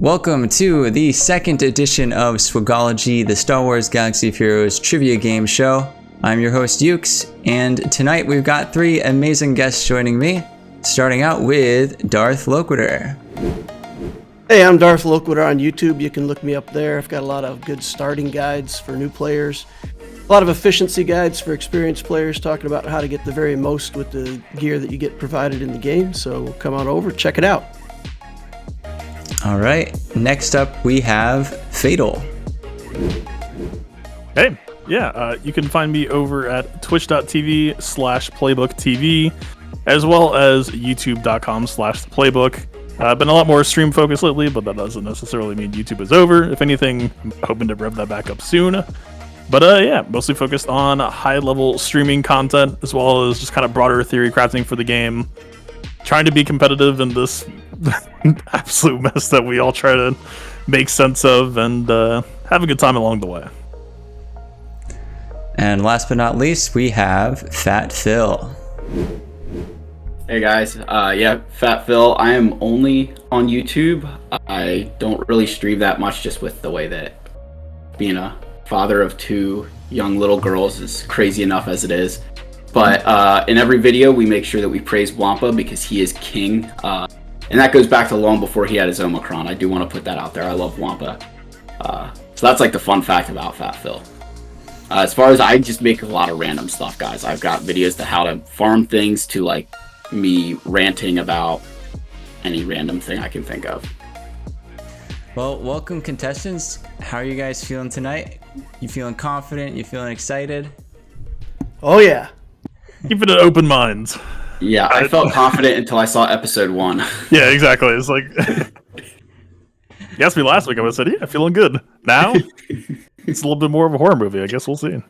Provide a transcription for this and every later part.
Welcome to the second edition of SWGOHOLOGY, the Star Wars Galaxy of Heroes trivia game show. I'm your host, Ukes, and tonight we've got three amazing guests joining me, starting out with DarthLoquitur. Hey, I'm DarthLoquitur on YouTube. You can look me up there. I've got a lot of good starting guides for new players, a lot of efficiency guides for experienced players, talking about how to get the very most with the gear that you get provided in the game. So come on over, check it out. All right, next up we have Fatal. Hey, yeah, you can find me over at twitch.tv/playbooktv, as well as youtube.com/playbook. I've been a lot more stream focused lately, but that doesn't necessarily mean YouTube is over. If anything, I'm hoping to rev that back up soon. But yeah, mostly focused on high level streaming content, as well as just kind of broader theory crafting for the game. Trying to be competitive in this absolute mess that we all try to make sense of, and have a good time along the way. And last but not least, we have Fat Phil. Hey guys, yeah, Fat Phil. I am only on YouTube. I don't really stream that much, just with the way that being a father of two young little girls is crazy enough as it is. But in every video, we make sure that we praise Wampa because he is king. And that goes back to long before he had his Omicron. I do want to put that out there. I love Wampa. So that's like the fun fact about Fat Phil. As far as I just make a lot of random stuff, guys. I've got videos to how to farm things to like me ranting about any random thing I can think of. Well, welcome contestants. How are you guys feeling tonight? You feeling confident? You feeling excited? Oh yeah. Keep it an open mind. Yeah, I felt confident until I saw episode 1. Yeah, exactly. It's like, you asked me last week, I would have said, yeah, feeling good. Now, it's a little bit more of a horror movie. I guess we'll see.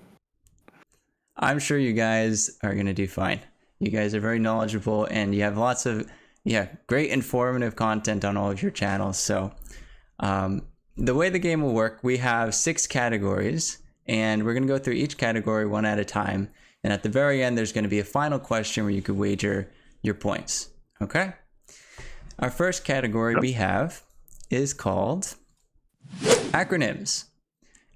I'm sure you guys are going to do fine. You guys are very knowledgeable, and you have lots of, great informative content on all of your channels. So the way the game will work, we have 6 categories, and we're going to go through each category one at a time. And at the very end, there's going to be a final question where you could wager your points. Okay? Our first category we have is called Acronyms.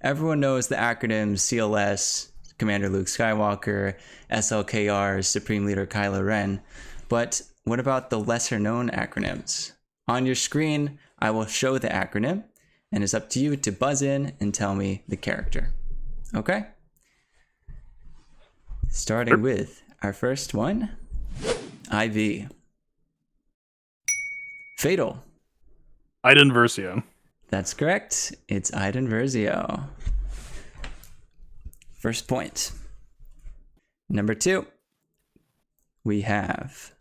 Everyone knows the acronyms CLS, Commander Luke Skywalker, SLKR, Supreme Leader Kylo Ren. But what about the lesser known acronyms? On your screen, I will show the acronym, and it's up to you to buzz in and tell me the character. Okay? Starting with our first one, IV. Fatal. Iden Versio. That's correct. It's Iden Versio. First point. Number 2, we have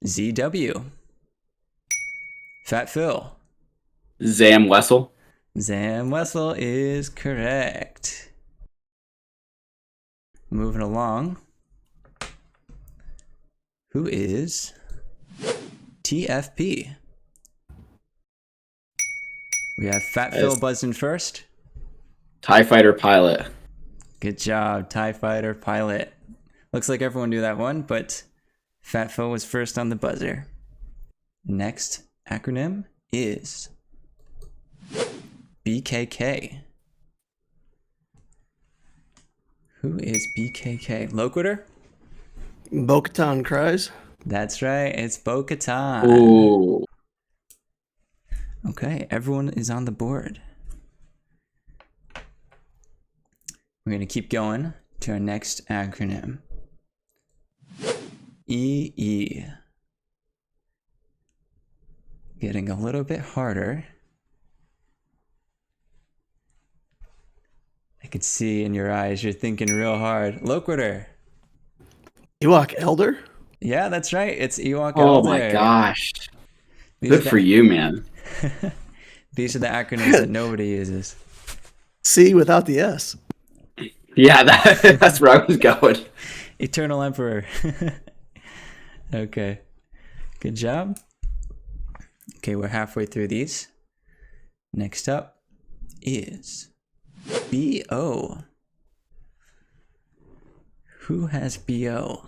ZW. Fat Phil. Zam Wessel. Zam Wessel is correct. Moving along. Who is TFP? We have Fat Phil buzzing first. TIE Fighter Pilot. Good job, TIE Fighter Pilot. Looks like everyone knew that one, but Fat Phil was first on the buzzer. Next acronym is BKK. Who is BKK? Loquitur? Bo-Katan cries. That's right, it's Bo-Katan. Ooh. Okay, everyone is on the board. We're going to keep going to our next acronym. EE. Getting a little bit harder. I could see in your eyes you're thinking real hard. Loquitur. Ewok Elder? Yeah, that's right. It's Ewok Oh Elder. my gosh. Good for you, man. These are the acronyms that nobody uses. C without the S. Yeah, that's where I was going. Eternal Emperor. Okay. Good job. Okay, we're halfway through these. Next up is BO. Who has BO?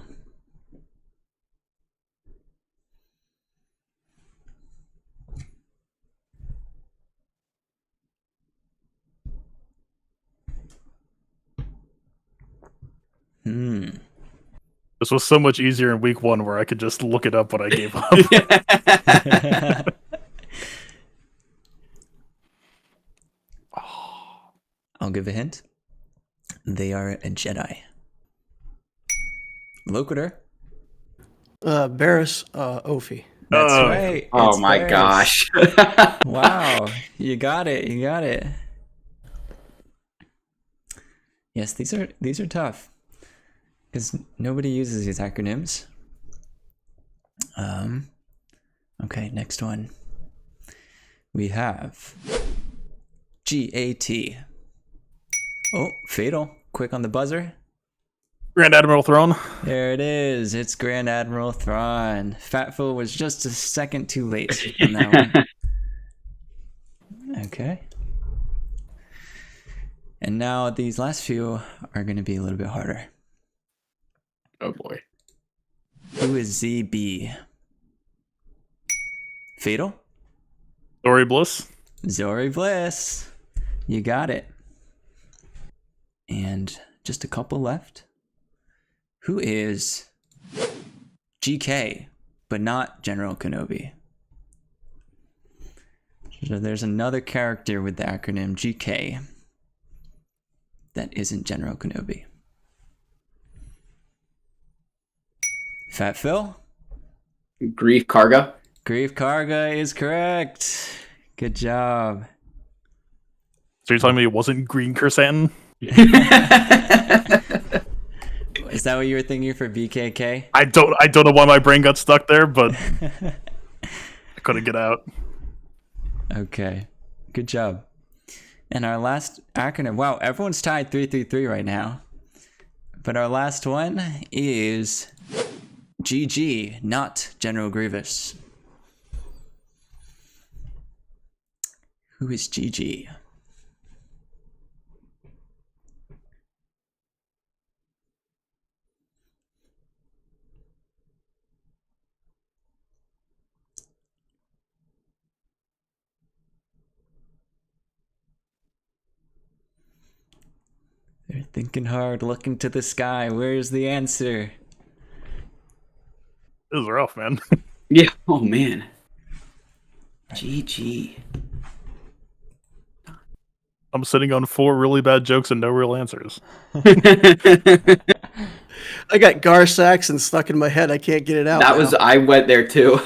This was so much easier in week 1 where I could just look it up when I gave up. I'll give a hint. They are a Jedi. Loquitur. Barris Ophi. That's right. Oh It's my Barris. gosh. Wow, you got it. You got it. Yes, these are tough because nobody uses these acronyms. Okay, next one. We have GAT. Oh, Fatal. Quick on the buzzer. Grand Admiral Thrawn. There it is. It's Grand Admiral Thrawn. Fatful was just a second too late on that one. Okay. And now these last few are going to be a little bit harder. Oh boy. Who is ZB? Fatal? Dory Bliss. Zori Bliss. You got it. And just a couple left. Who is GK, but not General Kenobi? So there's another character with the acronym GK that isn't General Kenobi. Fat Phil? Grief Karga. Grief Karga is correct. Good job. So you're telling me it wasn't Green Kersantin? Is that what you were thinking for BKK? I don't know why my brain got stuck there, but I couldn't get out. Okay. Good job. And our last acronym. Wow, everyone's tied 333 right now. But our last one is GG, not General Grievous. Who is GG? They're thinking hard, looking to the sky. Where's the answer? This is rough, man. Yeah. Oh man. GG. I'm sitting on 4 really bad jokes and no real answers. I got Gar Saxon stuck in my head. I can't get it out. That now. was I went there too.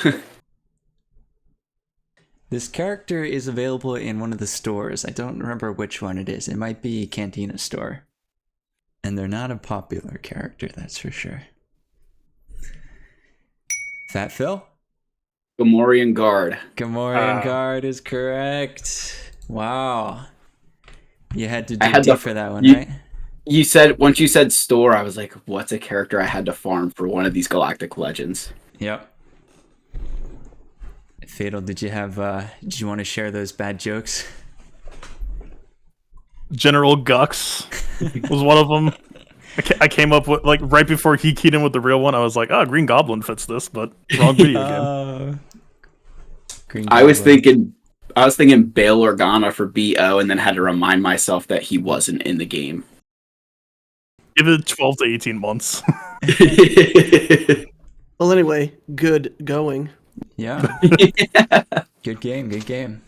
This character is available in one of the stores. I don't remember which one it is. It might be Cantina store. And they're not a popular character, that's for sure. Fat Phil? Gamorrean Guard. Gamorrean Guard is correct. Wow. You had to I dig had deep to- for that one, you- right? You said once you said store, I was like, what's a character I had to farm for one of these galactic legends? Yep. Fatal, did you want to share those bad jokes? General Gux was one of them. I came up with, like, right before he keyed in with the real one, I was like, oh, Green Goblin fits this, but wrong video game. Green I was Goblin. thinking Bail Organa for BO, and then had to remind myself that he wasn't in the game. Give it 12 to 18 months. Well, anyway, good going. Yeah. Good game, good game.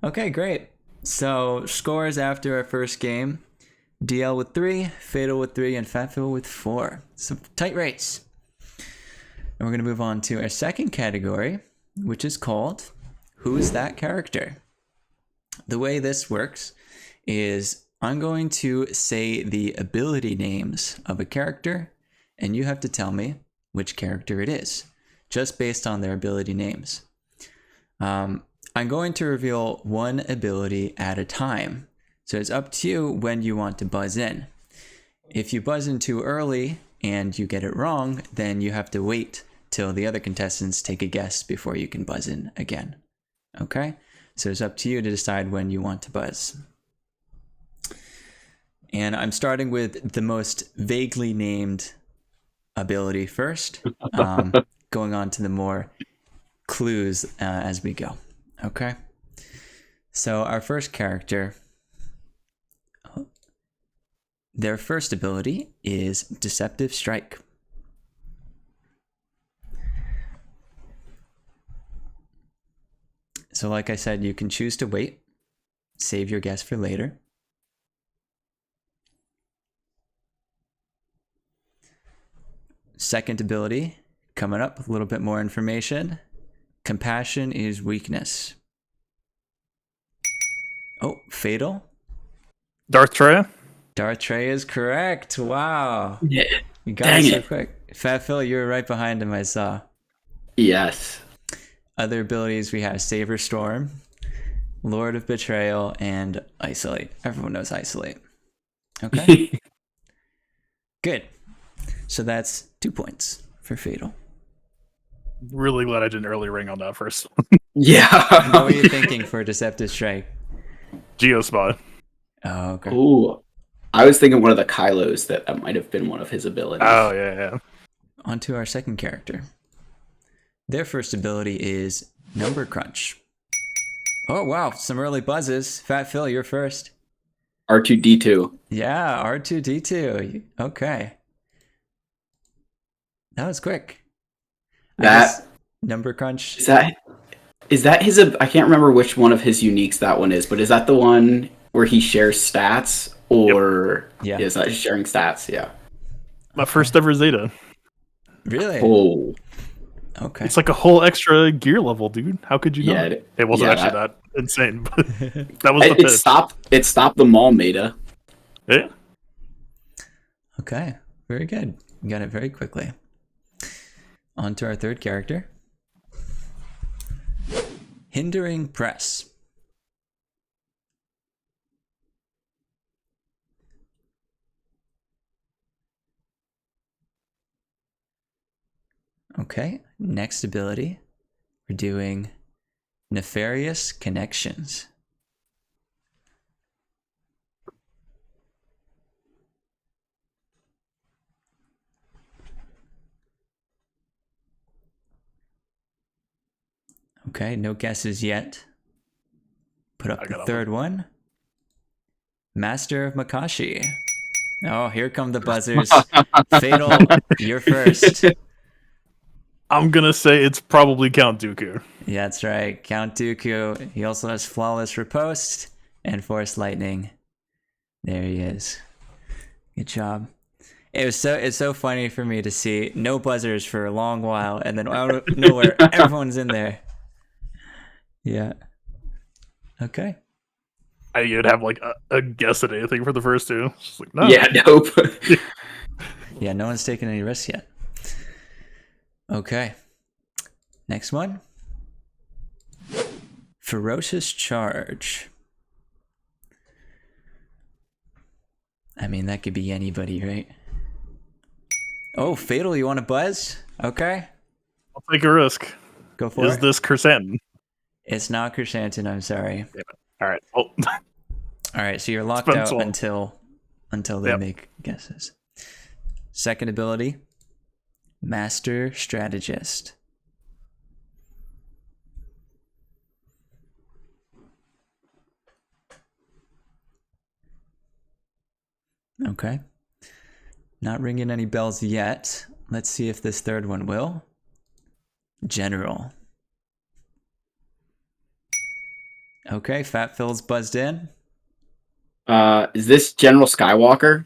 Okay, great. So, scores after our first game. DL with 3, Fatal with 3, and Fatful with 4. Some tight rates. And we're going to move on to our second category, which is called Who is That Character? The way this works is I'm going to say the ability names of a character, and you have to tell me which character it is, just based on their ability names. I'm going to reveal one ability at a time. So it's up to you when you want to buzz in. If you buzz in too early and you get it wrong, then you have to wait till the other contestants take a guess before you can buzz in again. Okay? So it's up to you to decide when you want to buzz. And I'm starting with the most vaguely named ability first, going on to the more clues as we go. Okay? So our first character Their first ability is Deceptive Strike. So like I said, you can choose to wait, save your guess for later. Second ability, coming up with a little bit more information. Compassion is weakness. Oh, Fatal. Darth Treya? Darth Trey is correct. Wow. Yeah. You got Dang it so it. quick. Fat Phil, you were right behind him, I saw. Yes. Other abilities we have Saber Storm, Lord of Betrayal, and Isolate. Everyone knows Isolate. Okay. Good. So that's 2 points for Fatal. Really glad I didn't early ring on that first. Yeah. What were you thinking for Deceptive Strike? Geospot. Oh, okay. Ooh. I was thinking one of the Kylos that might have been one of his abilities. Oh, yeah. On to our second character. Their first ability is Number Crunch. Oh, wow. Some early buzzes. Fat Phil, you're first. R2D2. Yeah, R2D2. Okay. That was quick. I guess Number Crunch. Is that his? I can't remember which one of his uniques that one is, but is that the one where he shares stats, or Yeah. is that sharing stats? Yeah. My first ever Zeta. Really? Oh, Okay. It's like a whole extra gear level, dude. How could you Yeah, not? It wasn't yeah, actually that insane, but that was the it pitch. stopped the mall meta. Yeah. Okay. Very good. You got it very quickly. On to our third character. Hindering Press. Okay, next ability. We're doing Nefarious Connections. Okay, no guesses yet. Put up the third one. Master of Makashi. Oh, here come the buzzers. Fatal, you're first. I'm gonna say it's probably Count Dooku. Yeah, that's right. Count Dooku. He also has Flawless Riposte and Force Lightning. There he is. Good job. It's so funny for me to see no buzzers for a long while, and then out of nowhere, everyone's in there. Yeah. Okay. You'd have like a guess at anything for the first two. It's just like, no. Yeah, nope. Yeah, no one's taken any risks yet. Okay. Next one. Ferocious Charge. I mean, that could be anybody, right? Oh, Fatal, you want to buzz? Okay. I'll take a risk. Go for Is it. this Chrysanthemum? It's not Chrysanthemum, I'm sorry. All right. Well, All right, so you're locked been out sold. until they make guesses. Second ability, Master Strategist. Okay. Not ringing any bells yet. Let's see if this third one will. General. Okay, Fat Phil's buzzed in. Is this General Skywalker?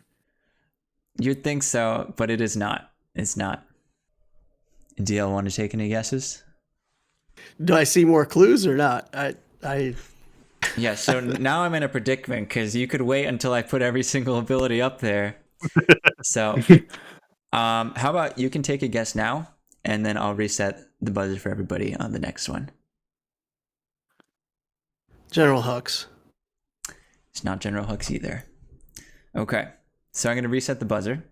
You'd think so, but it is not. It's not. Do y'all want to take any guesses? Do I see more clues or not? Yeah, so now I'm in a predicament because you could wait until I put every single ability up there. So, how about you can take a guess now, and then I'll reset the buzzer for everybody on the next one. General Hux. It's not General Hux either. Okay, so I'm going to reset the buzzer, and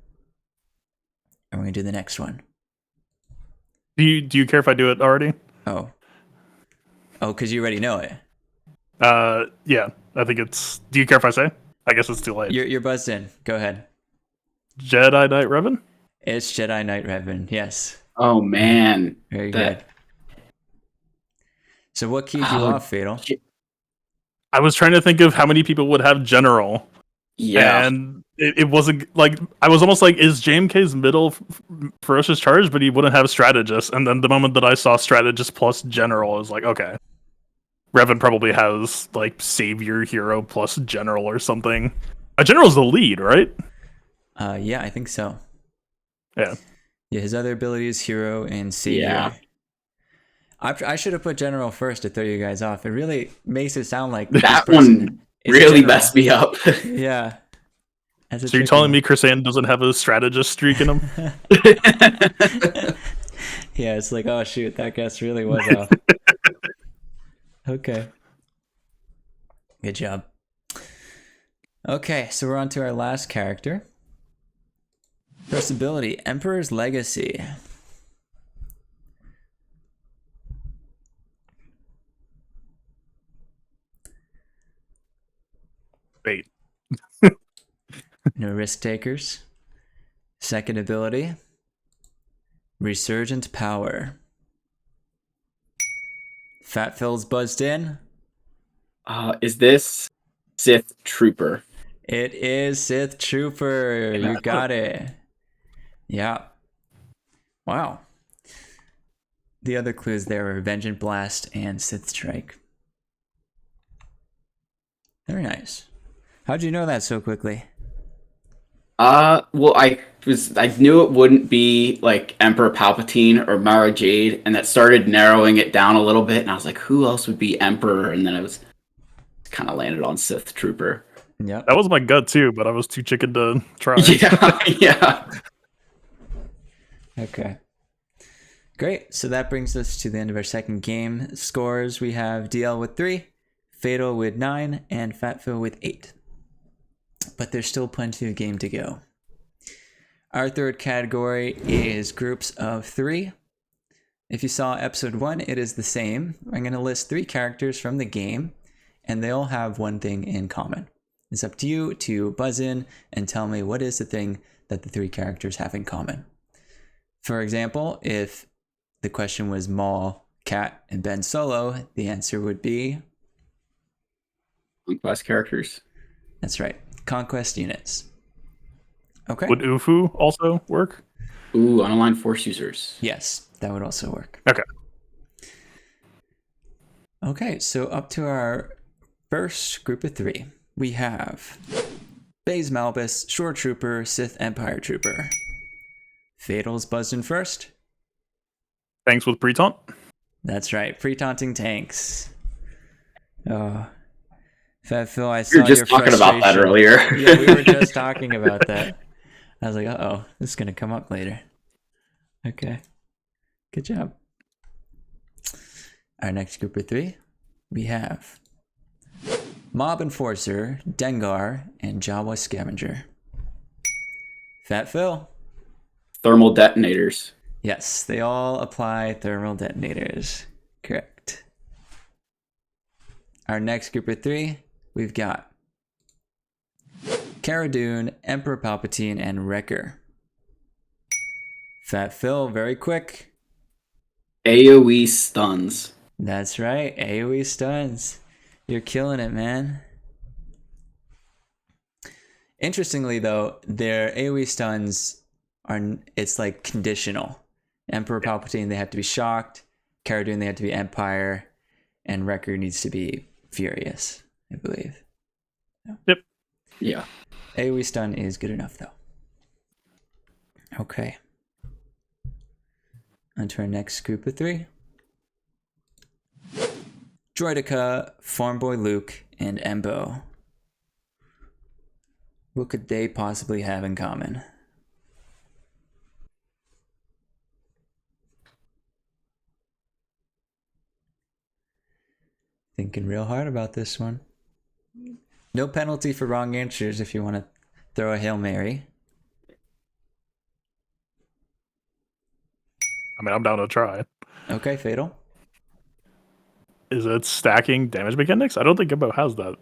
we're going to do the next one. do you care if I do it already? Oh, because you already know it. Yeah. I think it's. Do you care if I say? I guess it's too late. You're buzzed in. Go ahead. Jedi Knight Revan? It's Jedi Knight Revan. Yes. Oh man, Very good. So what keyed you off, Fatal? I was trying to think of how many people would have General. Yeah. And it wasn't like I was almost like, is JMK's middle ferocious charge, but he wouldn't have strategist. And then the moment that I saw strategist plus general, I was like, okay, Revan probably has like savior hero plus general or something. A general's the lead, right? Yeah, I think so. Yeah. Yeah, his other ability is hero and savior. Yeah. I should have put general first to throw you guys off. It really makes it sound like That this person one is really general. messed me up. Yeah. So you're telling me Chrysan doesn't have a strategist streak in him? Yeah, it's like, oh shoot, that guess really was off. Okay. Good job. Okay, so we're on to our last character. First ability, Emperor's Legacy. Wait. No risk takers. Second ability, Resurgent Power. Fat Phil's buzzed in. Is this Sith Trooper? It is Sith Trooper. You got it. Yeah. Wow. The other clues there were Vengeance Blast and Sith Strike. Very nice. How'd you know that so quickly? Well, I knew it wouldn't be like Emperor Palpatine or Mara Jade, and that started narrowing it down a little bit, and I was like, who else would be Emperor? And then I was kind of landed on Sith Trooper. Yep. That was my gut too, but I was too chicken to try. Yeah. Okay. Great. So that brings us to the end of our second game. Scores, we have DL with 3, Fatal with 9, and Fat Phil with 8. But there's still plenty of game to go. Our third category is groups of 3. If you saw episode 1, it is the same. I'm going to list 3 characters from the game, and they all have one thing in common. It's up to you to buzz in and tell me what is the thing that the 3 characters have in common. For example, if the question was Maul, Cat, and Ben Solo, the answer would be... Conquest characters. That's right. Conquest units. Okay. Would Ufu also work? Ooh, unaligned Force users. Yes, that would also work. Okay. Okay, so up to our first group of 3. We have Baze Malbus, Shore Trooper, Sith Empire Trooper. Fatal's buzzed in first. Thanks with pre-taunt. That's right, pre-taunting tanks. Oh, Fat Phil, I saw We were just your talking about that frustration. earlier. Yeah, we were just talking about that. I was like, uh-oh, this is going to come up later. Okay, good job. Our next group of 3, we have Mob Enforcer, Dengar, and Jawa Scavenger. Fat Phil. Thermal detonators. Yes, they all apply thermal detonators. Correct. Our next group of 3, we've got Cara Dune, Emperor Palpatine, and Wrecker. Fat Phil, very quick. AoE stuns. That's right, AoE stuns. You're killing it, man. Interestingly, though, their AoE stuns it's like conditional. Emperor Palpatine, they have to be shocked. Cara Dune, they have to be Empire. And Wrecker needs to be Furious, I believe. Yep. Yeah. AoE stun is good enough, though. Okay. On to our next group of 3. Droideka, Farmboy Luke, and Embo. What could they possibly have in common? Thinking real hard about this one. No penalty for wrong answers if you want to throw a Hail Mary. I mean, I'm down to try. Okay, Fatal. Is it stacking damage mechanics? I don't think Embo has that,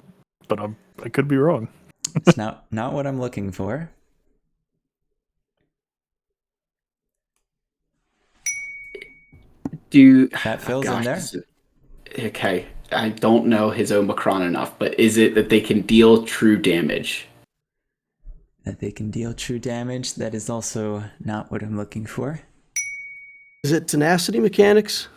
but I could be wrong. It's not what I'm looking for. That fills in there. Okay, I don't know his Omicron enough, but is it that they can deal true damage? that they can deal true damage. That is also not what I'm looking for. Is it tenacity mechanics?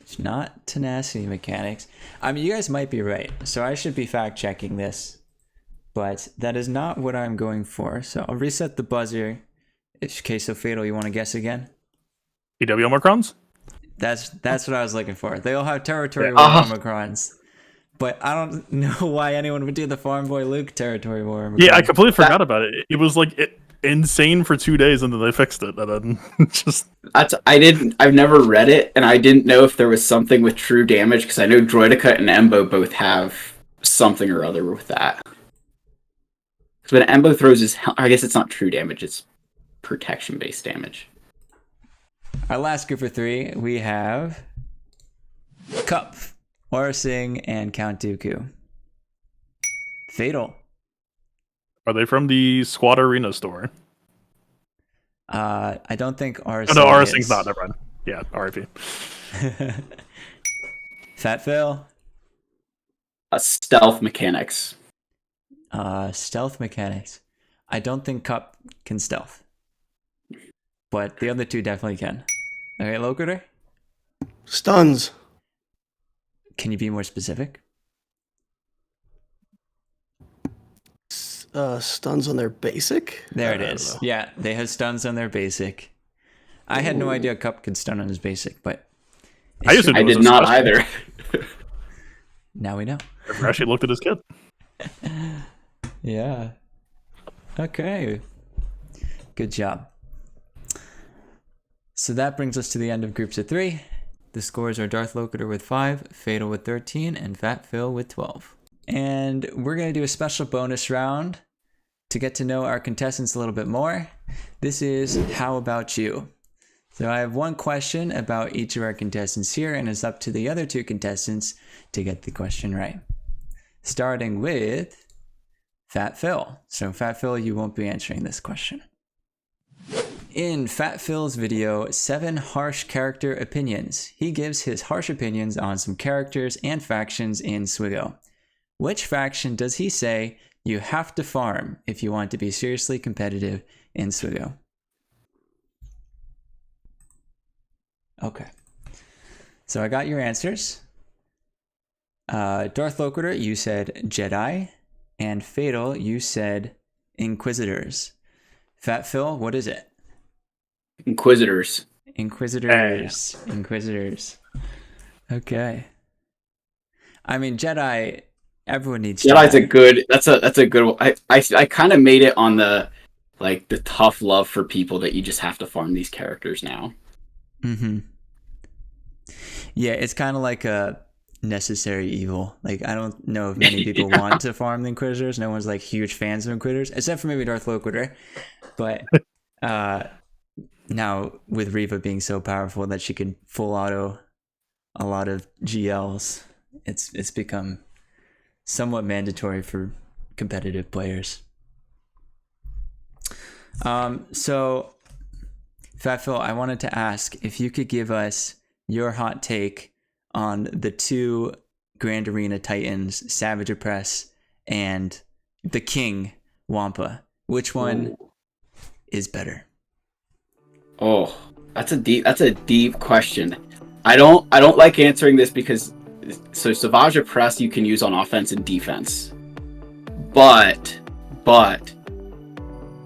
It's not tenacity mechanics. I mean, you guys might be right, so I should be fact checking this, but that is not what I'm going for. So I'll reset the buzzer. In case so Fatal, you want to guess again? EW Omicrons? That's what I was looking for. They all have territory war Omicrons. But I don't know why anyone would do the Farm Boy Luke territory war Omicron. Yeah, I completely forgot about it. It was like insane for 2 days, and then they fixed it, and then just... I've never read it, and I didn't know if there was something with true damage, because I know Droideka and Embo both have something or other with that. Because when Embo throws his... I guess it's not true damage, it's protection-based damage. Our last group of 3, we have Cup, Aura Singh, and Count Dooku. Fatal. Are they from the Squad Arena store? I don't think Aura Oh, Singh no, Aura is. Singh's not. Never mind. Yeah, RIP. Fat Phil. Stealth mechanics. Stealth mechanics. I don't think Cup can stealth. But the other 2 definitely can. Okay, Loquitur? Stuns. Can you be more specific? Stuns on their basic? There it is. Yeah, they have stuns on their basic. I had no idea Cup could stun on his basic, but... I did not either. Now we know. Never actually looked at his kit. Yeah. Okay. Good job. So that brings us to the end of groups of 3. The scores are DarthLoquitur with 5, Fatal with 13, and Fat Phil with 12. And we're going to do a special bonus round to get to know our contestants a little bit more. This is How About You? So I have one question about each of our contestants here, and it's up to the other 2 contestants to get the question right. Starting with Fat Phil. So Fat Phil, you won't be answering this question. In Fat Phil's video, 7 Harsh Character Opinions, he gives his harsh opinions on some characters and factions in SWGO. Which faction does he say you have to farm if you want to be seriously competitive in SWGO? Okay. So I got your answers. DarthLoquitur, you said Jedi. And Fatal, you said Inquisitors. Fat Phil, what is it? Inquisitors. Inquisitors. Inquisitors. Okay. I mean, Jedi, everyone needs Jedi's a good... That's a good one. I kind of made it on the tough love for people that you just have to farm these characters now. Mm-hmm. Yeah, it's kind of like a necessary evil. Like, I don't know if many people want to farm the Inquisitors. No one's like huge fans of Inquisitors, except for maybe DarthLoquitur. But now with Reva being so powerful that she can full auto a lot of GLs, it's become somewhat mandatory for competitive players. So Fat Phil, I wanted to ask if you could give us your hot take on the 2 Grand Arena Titans, Savage Oppress and the King, Wampa. Which one is better? Oh, that's a deep question. I don't like answering this because Savage Oppress you can use on offense and defense. But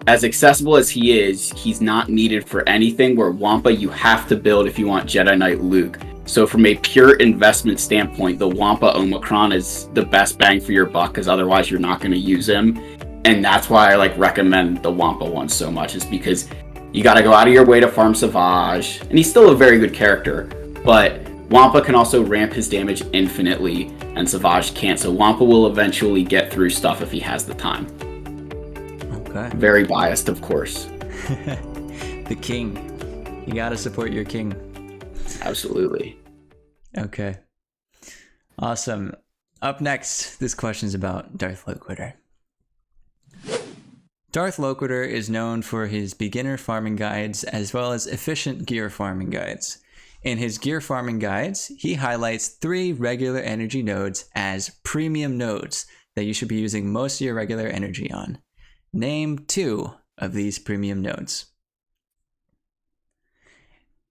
as accessible as he is, he's not needed for anything, where Wampa you have to build if you want Jedi Knight Luke. So from a pure investment standpoint, the Wampa Omicron is the best bang for your buck, because otherwise you're not going to use him. And that's why I recommend the Wampa one so much, is because you got to go out of your way to farm Savage, and he's still a very good character, but Wampa can also ramp his damage infinitely, and Savage can't. So Wampa will eventually get through stuff if he has the time. Okay. Very biased, of course. The King. You gotta support your King. Absolutely. Okay. Awesome. Up next, this question's about DarthLoquitur. DarthLoquitur is known for his beginner farming guides as well as efficient gear farming guides. In his gear farming guides, he highlights 3 regular energy nodes as premium nodes that you should be using most of your regular energy on. Name 2 of these premium nodes.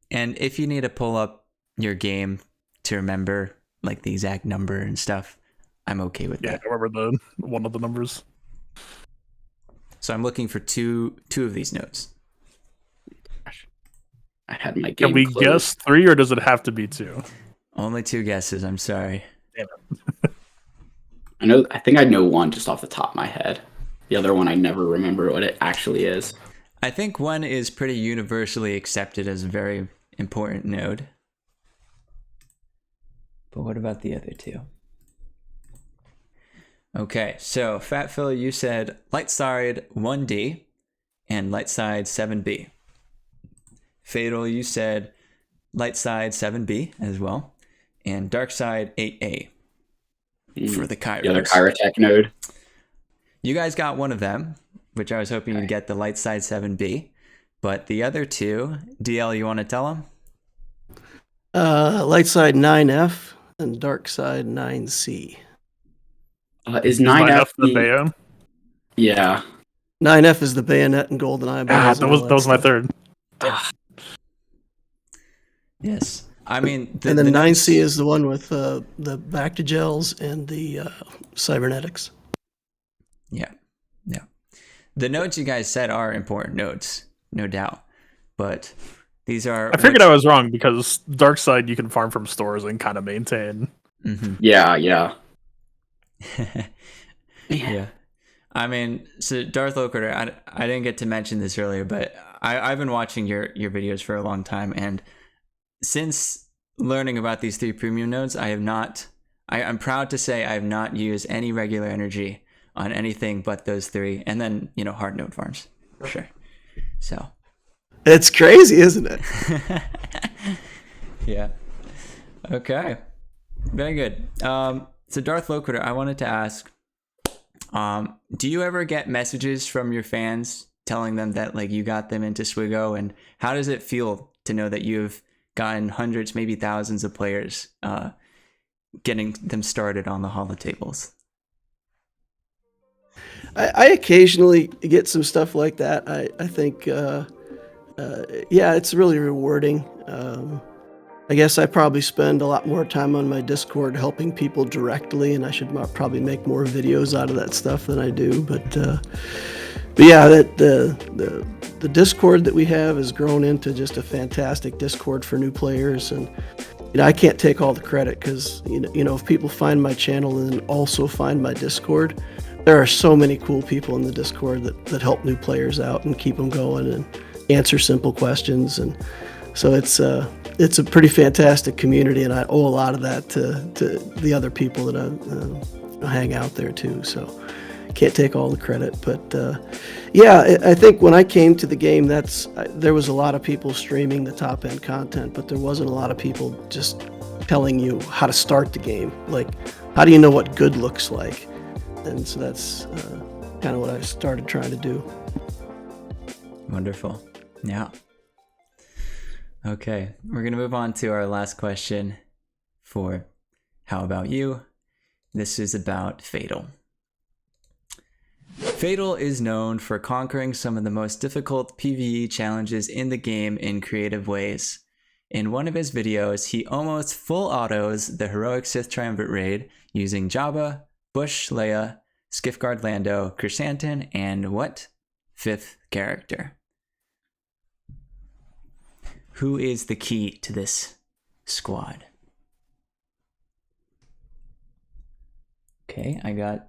And if you need to pull up your game to remember like the exact number and stuff, I'm okay with Yeah, that. I remember one of the numbers. So I'm looking for two of these nodes. I had my game Can we closed. guess 3, or does it have to be 2? Only 2 guesses, I'm sorry. Damn it. I think I know one just off the top of my head. The other one I never remember what it actually is. I think one is pretty universally accepted as a very important node. But what about the other 2? Okay, so Fat Phil, you said light side 1D and light side 7B. Fatal, you said light side 7B as well, and dark side 8A for the Kairos. The other Kyrotech node. You guys got one of them, which I was hoping you'd get the light side 7B, but the other 2, DL, you want to tell them? Light side 9F and dark side 9C. Is 9F the Bayo? Yeah. 9F is the bayonet and GoldenEye. That was my third. Yes. I mean, and then 9C is the one with the Bactigels and the cybernetics. Yeah. The nodes you guys said are important nodes, no doubt. But these are... I figured I was wrong because dark side you can farm from stores and kind of maintain. Mm-hmm. Yeah. Yeah. I mean, so DarthLoquitur, I didn't get to mention this earlier, but I've been watching your videos for a long time, and since learning about these 3 premium nodes, I'm proud to say I have not used any regular energy on anything but those 3, and then, hard node farms, for sure. So. It's crazy, isn't it? Yeah. Okay. Very good. So DarthLoquitur, I wanted to ask, do you ever get messages from your fans telling them that like you got them into SWGO, and how does it feel to know that you've gotten hundreds, maybe thousands of players getting them started on the holotables? I occasionally get some stuff like that. I think, yeah, it's really rewarding. I guess I probably spend a lot more time on my Discord helping people directly, and I should probably make more videos out of that stuff than I do. But yeah, the Discord that we have has grown into just a fantastic Discord for new players, and I can't take all the credit because if people find my channel and then also find my Discord, there are so many cool people in the Discord that help new players out and keep them going and answer simple questions, and so it's a pretty fantastic community, and I owe a lot of that to the other people that hang out there too. So can't take all the credit, but yeah, I think when I came to the game, there was a lot of people streaming the top end content, but there wasn't a lot of people just telling you how to start the game. Like, how do you know what good looks like? And so that's kind of what I started trying to do. Wonderful. Yeah. Okay, we're going to move on to our last question for How About You? This is about Fatal. Fatal is known for conquering some of the most difficult PvE challenges in the game in creative ways. In one of his videos, he almost full autos the heroic Sith Triumvirate raid using Jabba, Bush Leia, Skiffguard Lando, Chrysanthemum, and what? 5th character. Who is the key to this squad? Okay, I got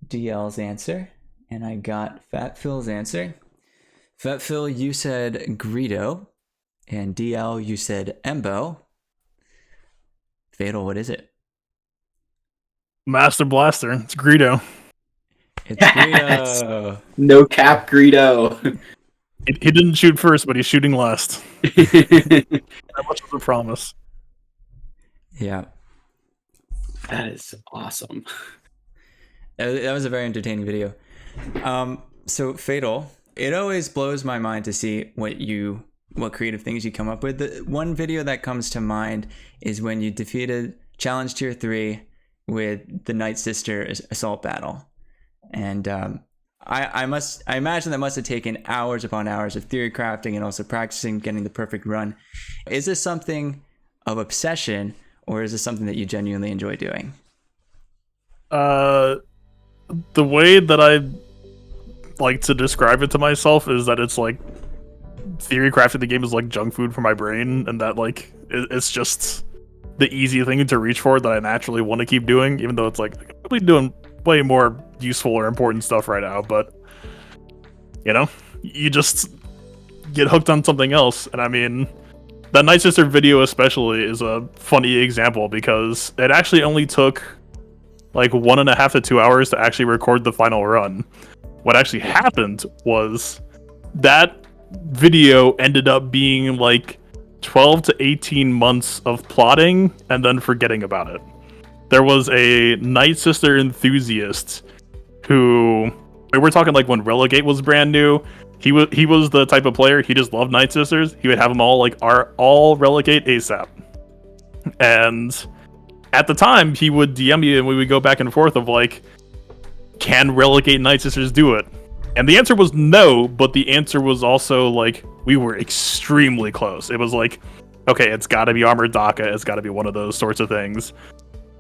DL's answer, and I got Fat Phil's answer. Fat Phil, you said Greedo, and DL, you said Embo. Fatal, what is it? Master Blaster. It's Greedo. It's Greedo. No cap Greedo. He didn't shoot first, but he's shooting last. That much was a promise. Yeah. That is awesome. That was a very entertaining video. So Fatal, it always blows my mind to see what creative things you come up with. The one video that comes to mind is when you defeated Challenge Tier 3 with the Night Sister Assault Battle. And I imagine that must have taken hours upon hours of theory crafting and also practicing getting the perfect run. Is this something of obsession, or is this something that you genuinely enjoy doing? The way that I like to describe it to myself is that it's like theory crafting the game is like junk food for my brain, and that like it's just the easy thing to reach for that I naturally want to keep doing, even though it's like I'm probably doing way more useful or important stuff right now. But you know, you just get hooked on something else. And I mean, that Night Sister video especially is a funny example because it actually only took like 1.5 to 2 hours to actually record the final run. What actually happened was that video ended up being like 12 to 18 months of plotting and then forgetting about it. There was a Night Sister enthusiast who, we're talking like when Relegate was brand new. He was the type of player, he just loved Night Sisters. He would have them all like all Relegate ASAP. And at the time, he would DM me and we would go back and forth of like, can Relegate Night Sisters do it? And the answer was no, but the answer was also like, we were extremely close. It was like, okay, it's gotta be Armored DACA, it's gotta be one of those sorts of things.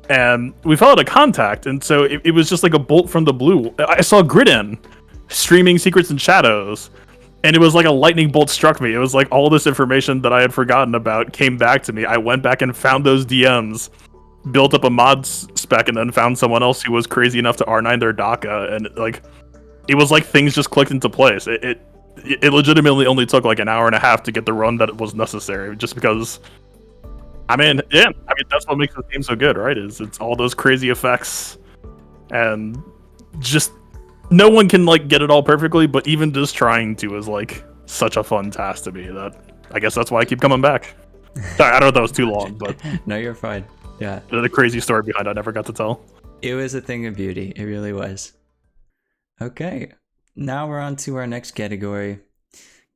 And we fell out of contact, and so it was just like a bolt from the blue. I saw Gridin streaming Secrets and Shadows, and it was like a lightning bolt struck me. It was like all this information that I had forgotten about came back to me. I went back and found those DMs, built up a mod spec, and then found someone else who was crazy enough to R9 their DACA, and like it was like things just clicked into place. It legitimately only took like an hour and a half to get the run that was necessary, just because. I mean, yeah. I mean, that's what makes the game so good, right? Is it's all those crazy effects, and just no one can like get it all perfectly, but even just trying to is like such a fun task to me that I guess that's why I keep coming back. Sorry, I don't know if that was too long, but No, you're fine. Yeah. The crazy story behind it I never got to tell. It was a thing of beauty. It really was. Okay. Now we're on to our next category.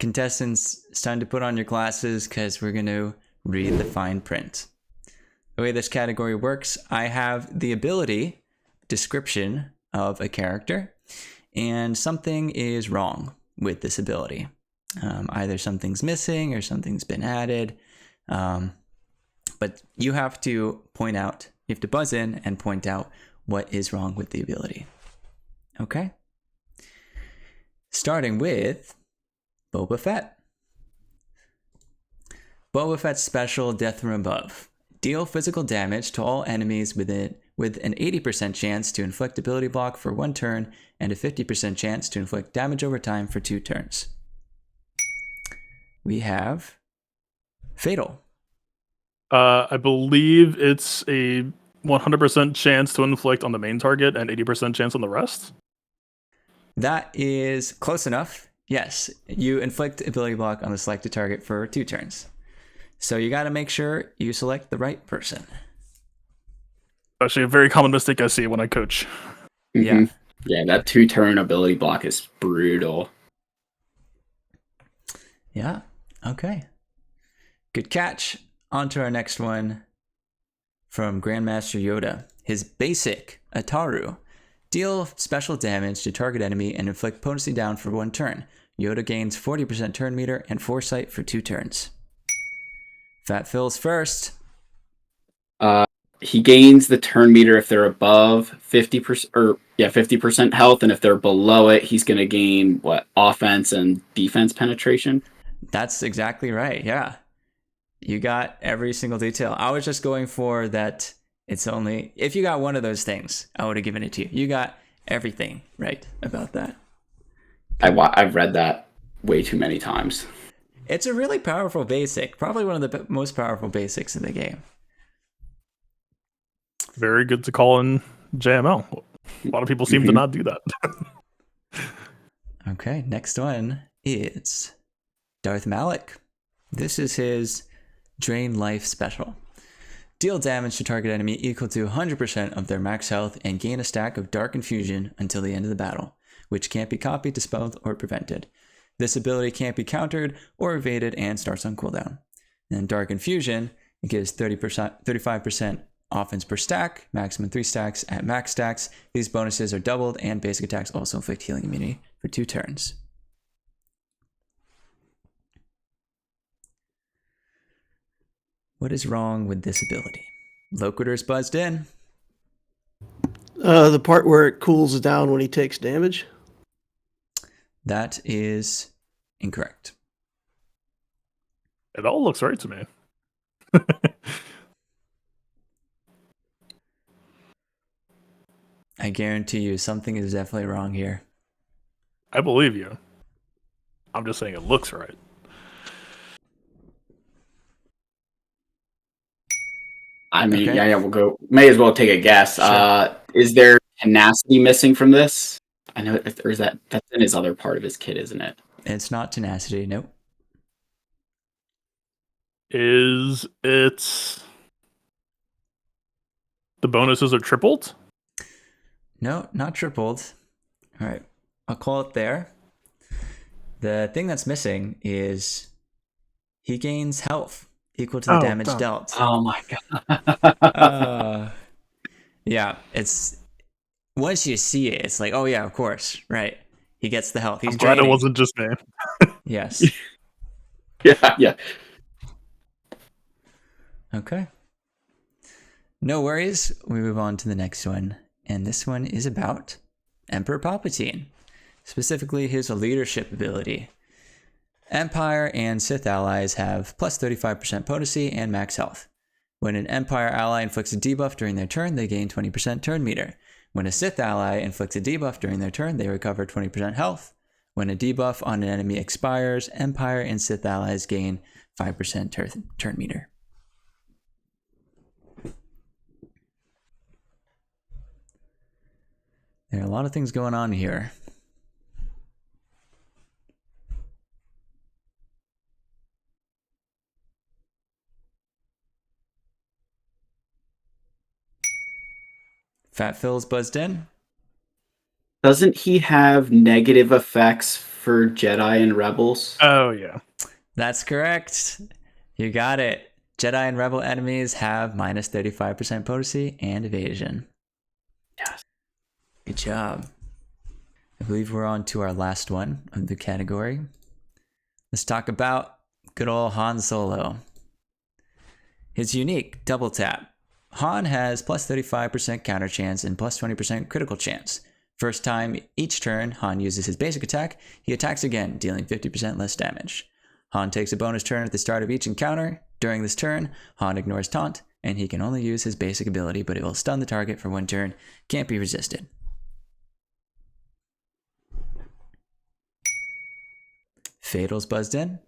Contestants, it's time to put on your glasses because we're going to read the fine print. The way this category works, I have the ability description of a character, and something is wrong with this ability. Either something's missing or something's been added. But you have to point out, you have to buzz in and point out what is wrong with the ability. Okay? Starting with Boba Fett. Boba Fett's special, Death from Above. Deal physical damage to all enemies with an 80% chance to inflict ability block for 1 turn and a 50% chance to inflict damage over time for 2 turns. We have Fatal. I believe it's a 100% chance to inflict on the main target and 80% chance on the rest. That is close enough. Yes, you inflict ability block on the selected target for 2 turns. So you got to make sure you select the right person. Actually, a very common mistake I see when I coach. Yeah. Yeah, that 2-turn ability block is brutal. Yeah. Okay. Good catch. On to our next one from Grandmaster Yoda. His basic, Ataru. Deal special damage to target enemy and inflict potency down for 1 turn. Yoda gains 40% turn meter and foresight for 2 turns. Fat Phil's first. He gains the turn meter if they're above 50% health, and if they're below it, he's going to gain offense and defense penetration. That's exactly right. Yeah. You got every single detail. I was just going for that. It's only if you got one of those things, I would have given it to you. You got everything right about that. I've read that way too many times. It's a really powerful basic. Probably one of the most powerful basics in the game. Very good to call in JML. A lot of people seem to not do that. Okay, next one is Darth Malik. This is his Drain Life special. Deal damage to target enemy equal to 100% of their max health and gain a stack of Dark Infusion until the end of the battle, which can't be copied, dispelled, or prevented. This ability can't be countered or evaded and starts on cooldown. And Dark Infusion, it gives 35% offense per stack, maximum 3 stacks at max stacks. These bonuses are doubled, and basic attacks also inflict healing immunity for 2 turns. What is wrong with this ability? Loquitur's buzzed in. The part where it cools down when he takes damage. That is incorrect. It all looks right to me. I guarantee you something is definitely wrong here. I believe you. I'm just saying it looks right. I mean, Okay. yeah, we'll go. May as well take a guess. Sure. Is there tenacity missing from this? I know, or is that's in his other part of his kit, isn't it? It's not tenacity, nope. Is it the bonuses are tripled? No, not tripled. All right, I'll call it there. The thing that's missing is he gains health equal to the damage dealt. Oh my god. Yeah, it's once you see it, it's like, oh yeah, of course, right. He gets the health. He's I'm glad draining. it wasn't just me. Yes. Yeah. Okay. No worries. We move on to the next one. And this one is about Emperor Palpatine, specifically his leadership ability. Empire and Sith allies have plus 35% potency and max health. When an Empire ally inflicts a debuff during their turn, they gain 20% turn meter. When a Sith ally inflicts a debuff during their turn, they recover 20% health. When a debuff on an enemy expires, Empire and Sith allies gain 5% turn meter. There are a lot of things going on here. Fat Phil's buzzed in. Doesn't he have negative effects for Jedi and Rebels? Oh yeah. That's correct. You got it. Jedi and Rebel enemies have minus 35% potency and evasion. Yes. Good job. I believe we're on to our last one of the category. Let's talk about good old Han Solo. His unique double tap. Han has plus 35% counter chance and plus 20% critical chance. First time each turn Han uses his basic attack, he attacks again, dealing 50% less damage. Han takes a bonus turn at the start of each encounter. During this turn, Han ignores taunt, and he can only use his basic ability, but it will stun the target for 1 turn. Can't be resisted. Fatal's buzzed in.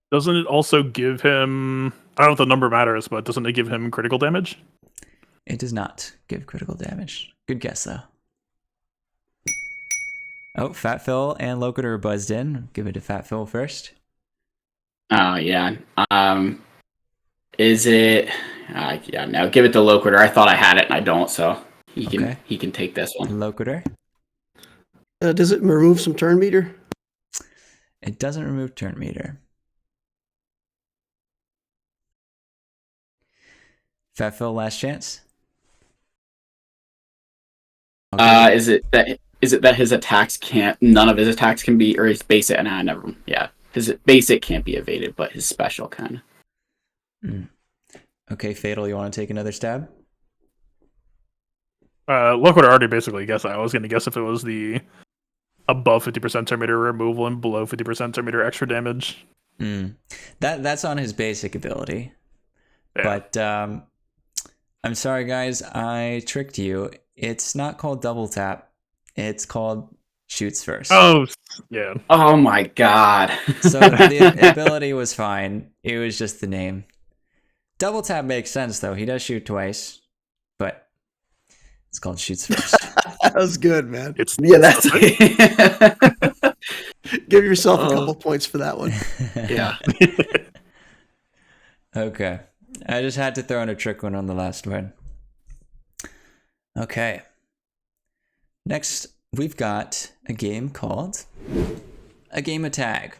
Doesn't it also give him, I don't know if the number matters, but doesn't it give him critical damage? It does not give critical damage. Good guess, though. Oh, Fat Phil and Loquitur are buzzed in. Give it to Fat Phil first. Oh yeah. Is it? Yeah. No, give it to Loquitur. I thought I had it, and I don't. So he can take this one. Loquitur. Does it remove some turn meter? It doesn't remove turn meter. Fat Phil, last chance. Okay. Is it that his attacks can't? None of his attacks can be, or his basic? Nah, never. Yeah, his basic can't be evaded, but his special can. Okay, Fatal, you want to take another stab? Loquitur already basically guessed that. I was going to guess if it was the above 50% turn meter removal and below 50% turn meter extra damage. That's on his basic ability. Yeah. But I'm sorry, guys. I tricked you. It's not called double tap. It's called shoots first. Oh, yeah. Oh my god. So the ability was fine. It was just the name. Double tap makes sense, though. He does shoot twice, but it's called shoots first. That was good, man. That's Give yourself a couple points for that one. yeah. Okay. I just had to throw in a trick one on the last one. Okay. Next, we've got a game called A Game of Tag.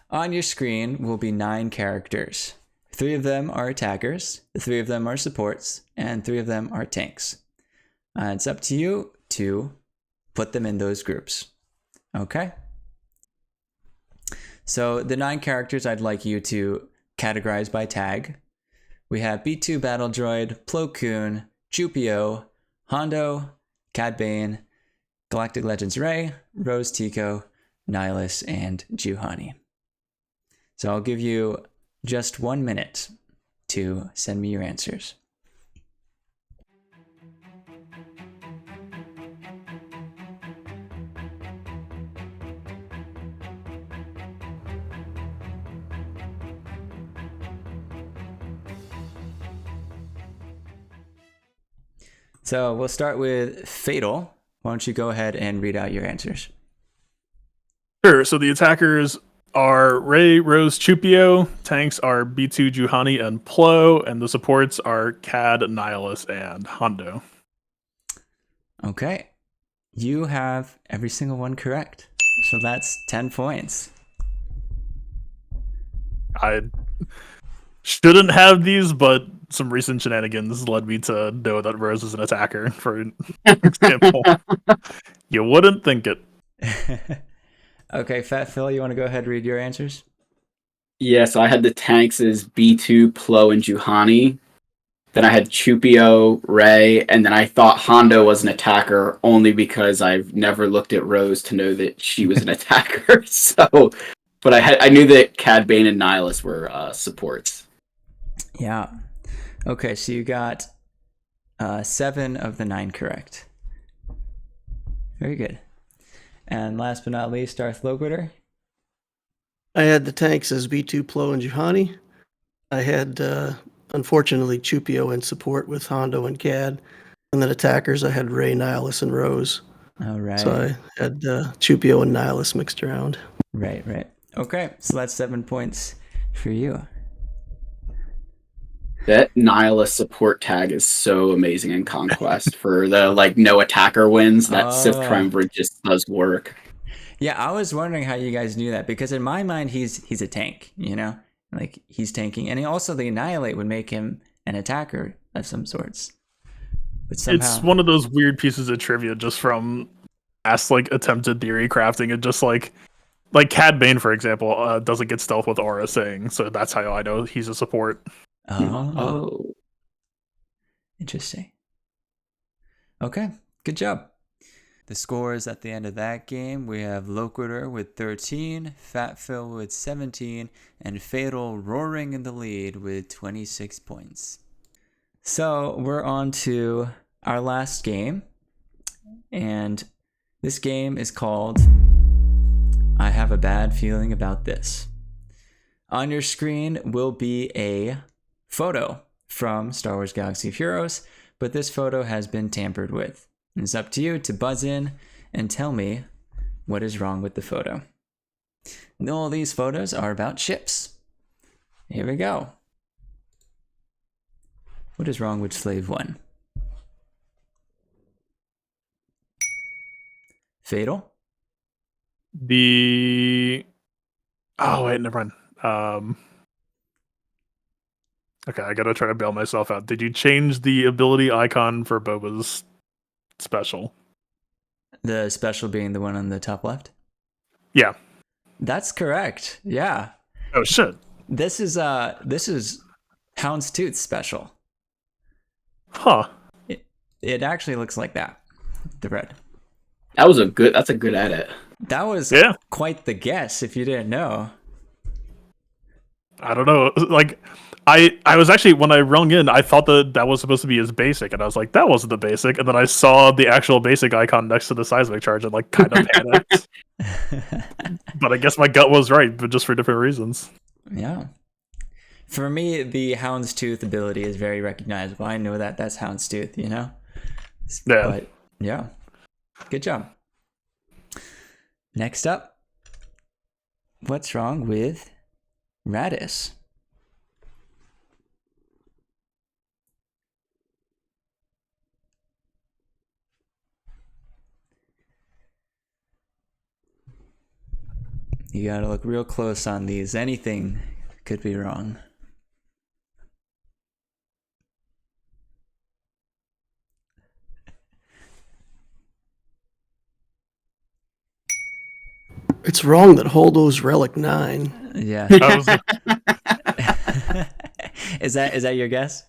On your screen will be 9 characters. 3 of them are attackers, 3 of them are supports, and 3 of them are tanks. It's up to you to put them in those groups. Okay? So the 9 characters I'd like you to categorize by tag. We have B2 Battle Droid, Plo Koon, Chupio, Hondo, Cad Bane, Galactic Legends Rey, Rose Tico, Nihilus, and Juhani. So I'll give you just 1 minute to send me your answers. So we'll start with Fatal. Why don't you go ahead and read out your answers? Sure. So the attackers are Rey, Rose, Chupio. Tanks are B2, Juhani, and Plo. And the supports are Cad, Nihilus, and Hondo. Okay. You have every single one correct. So that's 10 points. I shouldn't have these, but some recent shenanigans led me to know that Rose is an attacker, for example. You wouldn't think it. Okay, Fat Phil, you want to go ahead and read your answers? Yeah, so I had the tanks as B2, Plo, and Juhani. Then I had Chupio, Rey, and then I thought Hondo was an attacker only because I've never looked at Rose to know that she was an attacker. So, but I knew that Cad Bane and Nihilus were supports. Yeah. Okay, so you got 7 of the 9 correct. Very good. And last but not least, DarthLoquitur. I had the tanks as B2, Plo, and Juhani. I had, unfortunately, Chupio in support with Hondo and Cad. And then attackers, I had Rey, Nihilus, and Rose. All right. So I had Chupio and Nihilus mixed around. Right. Okay, so that's 7 points for you. That Nihilus support tag is so amazing in Conquest for the no attacker wins. That Sith Triumvirate just does work. Yeah, I was wondering how you guys knew that, because in my mind he's a tank, you know? Like he's tanking, and also the Annihilate would make him an attacker of some sorts. But somehow It's one of those weird pieces of trivia just from past attempted theory crafting, and just like Cad Bane, for example, doesn't get stealth with aura saying, so that's how I know he's a support. Oh. Interesting. Okay, good job. The scores at the end of that game, we have Loquitur with 13, Fat Phil with 17, and Fatal roaring in the lead with 26 points. So we're on to our last game, and this game is called I Have a Bad Feeling About This. On your screen will be a photo from Star Wars Galaxy of Heroes, but this photo has been tampered with. It's up to you to buzz in and tell me what is wrong with the photo. And all these photos are about ships. Here we go. What is wrong with Slave 1? Fatal? Oh, wait, never mind. Okay, I gotta try to bail myself out. Did you change the ability icon for Boba's special? The special being the one on the top left? Yeah. That's correct. Yeah. Oh shit. This is Houndstooth's special. Huh. It actually looks like that. The red. That's a good edit. That was quite the guess if you didn't know. I don't know. I was actually, when I rung in, I thought that was supposed to be his basic, and I was like, that wasn't the basic. And then I saw the actual basic icon next to the seismic charge and kind of panicked. But I guess my gut was right, but just for different reasons. Yeah. For me, the Houndstooth ability is very recognizable. I know that's Houndstooth, you know? Yeah. But yeah. Good job. Next up, what's wrong with Radis? You gotta look real close on these. Anything could be wrong. It's wrong that Holdo's Relic 9. Yeah. I was, Is that your guess?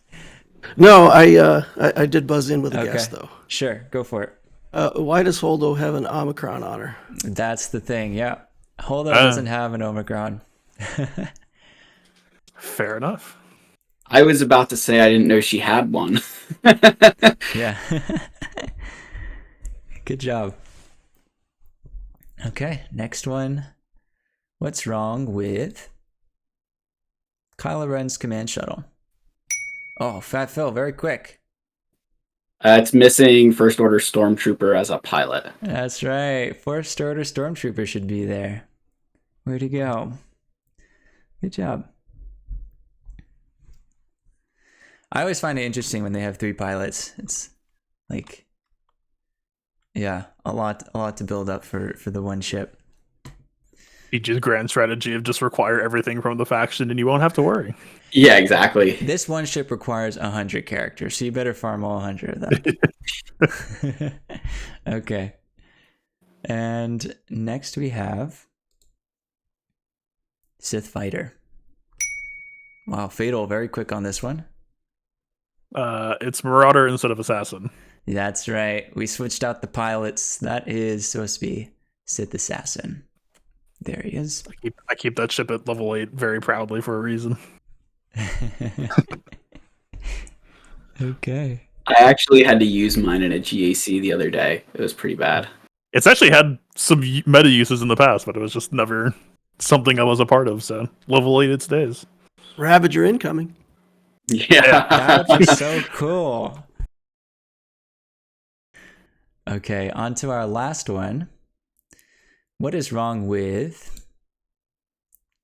No, I did buzz in with a guess, though. Sure, go for it. Why does Holdo have an Omicron on her? That's the thing, yeah. Holdo doesn't have an Omicron. fair enough. I was about to say I didn't know she had one. Yeah. Good job. Okay, next one. What's wrong with Kylo Ren's command shuttle? Oh, Fat Phil, very quick. It's missing First Order Stormtrooper as a pilot. That's right. First Order Stormtrooper should be there. Way to go. Good job. I always find it interesting when they have 3 pilots. It's like, yeah, a lot to build up for the one ship. EG's grand strategy of just require everything from the faction and you won't have to worry. Yeah, exactly. This one ship requires 100 characters, so you better farm all 100 of them. Okay. And next we have Sith Fighter. Wow, Fatal, very quick on this one. It's Marauder instead of Assassin. That's right. We switched out the pilots. That is supposed to be Sith Assassin. There he is. I keep that ship at level 8 very proudly for a reason. Okay. I actually had to use mine in a GAC the other day. It was pretty bad. It's actually had some meta uses in the past, but it was just never something I was a part of, so level 8 it stays. Ravager incoming. Yeah. That would be so cool. Okay, on to our last one. What is wrong with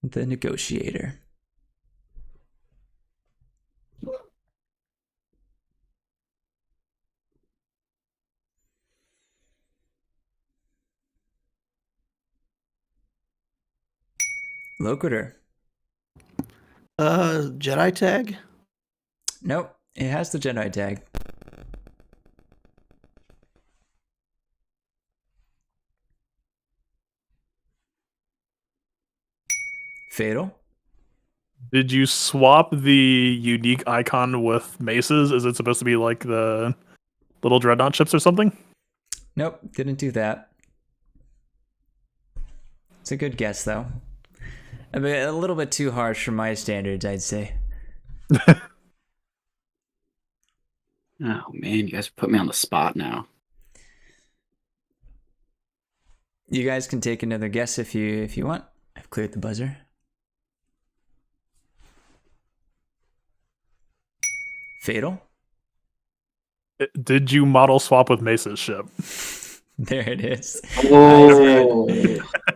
the Negotiator? Loquitur. Jedi tag? Nope, it has the Jedi tag. Fatal. Did you swap the unique icon with maces? Is it supposed to be like the little dreadnought ships or something? Nope, didn't do that. It's a good guess, though. A little bit too harsh for my standards, I'd say. Oh man, you guys put me on the spot now. You guys can take another guess if you want. I've cleared the buzzer. Fatal. Did you model swap with Mace's ship? There it is. Oh,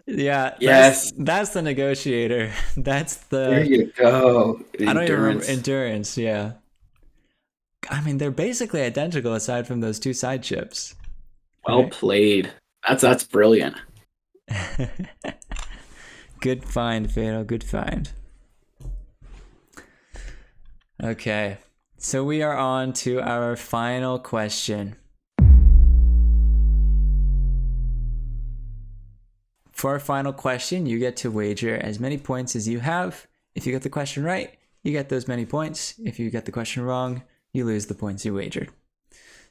Yeah. yes. That's the Negotiator. That's There the. you go. I don't even remember. Endurance. Endurance, yeah. I mean, they're basically identical aside from those 2 side ships. Well played. That's brilliant. Good find, Fatal. Good find. Okay. So we are on to our final question. For our final question, you get to wager as many points as you have. If you get the question right, you get those many points. If you get the question wrong, you lose the points you wagered.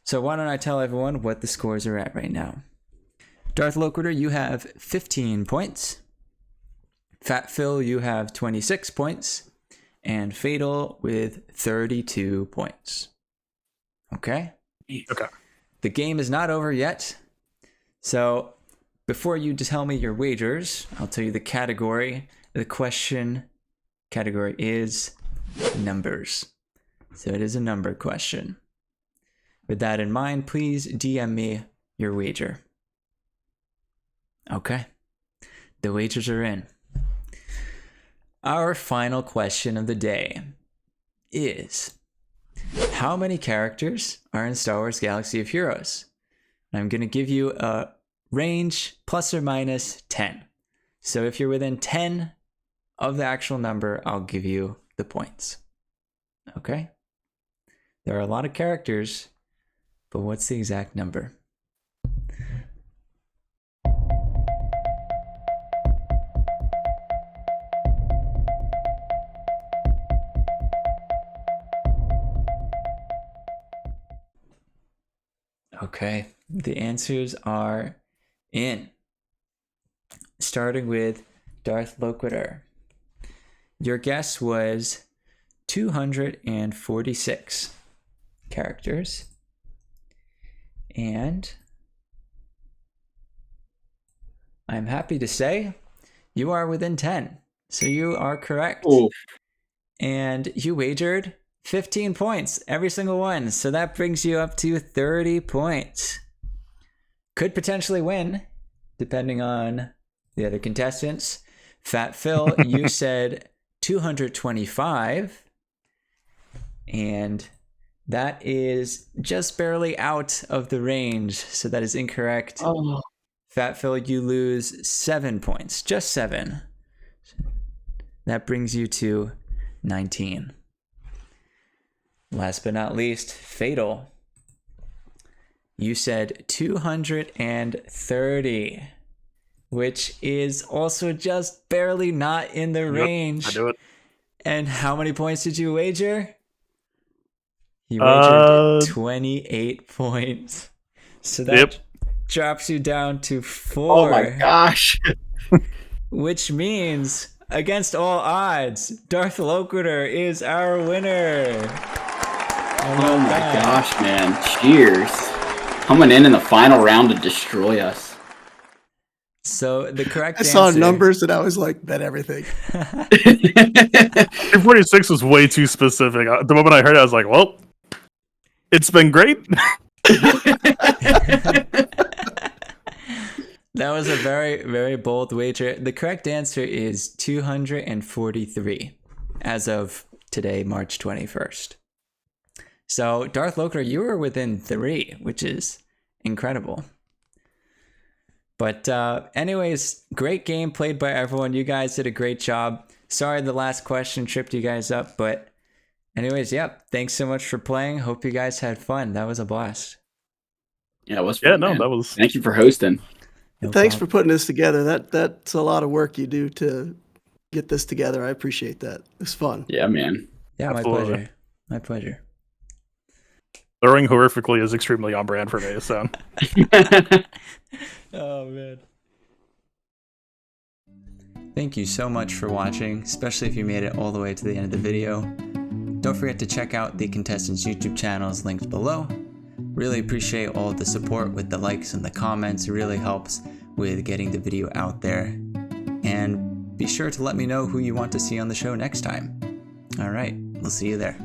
So why don't I tell everyone what the scores are at right now. DarthLoquitur, you have 15 points. Fat Phil, you have 26 points. And Fatal with 32 points. Okay? Okay. The game is not over yet. So before you tell me your wagers, I'll tell you the category. The question category is numbers. So it is a number question. With that in mind, please DM me your wager. Okay. The wagers are in. Our final question of the day is, how many characters are in Star Wars Galaxy of Heroes? I'm going to give you a range plus or minus 10. So if you're within 10 of the actual number, I'll give you the points. Okay? There are a lot of characters, but what's the exact number? Okay, the answers are in. Starting with DarthLoquitur. Your guess was 246 characters. And I'm happy to say you are within 10. So you are correct. Ooh. And you wagered 15 points, every single one. So that brings you up to 30 points. Could potentially win, depending on the other contestants. Fat Phil, you said 225. And that is just barely out of the range. So that is incorrect. Oh. Fat Phil, you lose 7 points. Just 7. That brings you to 19. Last but not least, Fatal. You said 230, which is also just barely not in the range. I do it. And how many points did you wager? You wagered 28 points. So that drops you down to 4. Oh my gosh. Which means, against all odds, DarthLoquitur is our winner. Oh my gosh, man. Cheers. Coming in the final round to destroy us. So the correct I answer... saw numbers and I was like, bet everything. 246 was way too specific. The moment I heard it, I was like, well, it's been great. That was a very, very bold wager. The correct answer is 243 as of today, March 21st. So, DarthLoquitur, you were within 3, which is incredible. But anyways, great game played by everyone. You guys did a great job. Sorry the last question tripped you guys up, but anyways, yep. Thanks so much for playing. Hope you guys had fun. That was a blast. Yeah, it was fun, man. that was... Thank you for hosting. No Thanks problem. for putting this together. That's a lot of work you do to get this together. I appreciate that. It's fun. Yeah, man. Yeah, Absolutely. my pleasure. My pleasure. Throwing horrifically is extremely on brand for me, so... Oh, man. Thank you so much for watching, especially if you made it all the way to the end of the video. Don't forget to check out the contestants' YouTube channels linked below. Really appreciate all of the support with the likes and the comments. It really helps with getting the video out there. And be sure to let me know who you want to see on the show next time. All right, we'll see you there.